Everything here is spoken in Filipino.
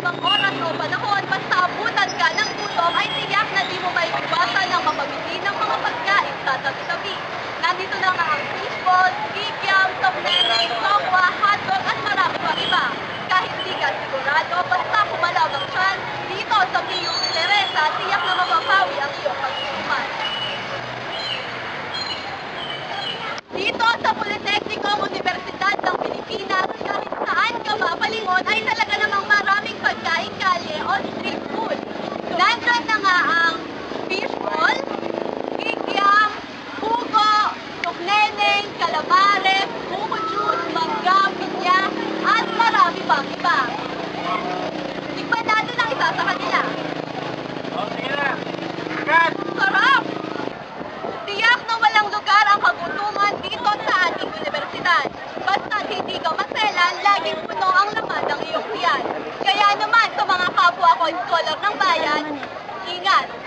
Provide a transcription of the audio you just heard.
anumang oras o panahon, basta abutan ka ng gutom ay tiyak na di mo maiiwasan ang mamamili ng mga pagkain sa tabi-tabi. Nandito na nga ang fishball, kikiam, tokneneng, tokwa, hotdog at marami pang iba. Kahit di ka sigurado, basta kumalaw ng tiyan, dito sa PUP Teresa, tiyak na mapapawi ang iyong pagsusuman. Dito sa Politeknikong Universidad ng Pilipinas, kahit saan ka mapalingon ay talaga namang maraming pagkain kalye o street food. Nandyan na nga ang fishball, kikiam, pugo, tukneneng, calamares, buko juice, mangga, pinya, at marami pang iba. Tikman natin ang isa sa kanila. Sige na! Agad! Sarap! Tiyak na walang lugar ang kagutuman dito sa ating universidad. Basta hindi ka maselan, laging puno ang laman ng iyong tiyan. Kaya naman sa mga kapwa ko scholar ng bayan, ingat!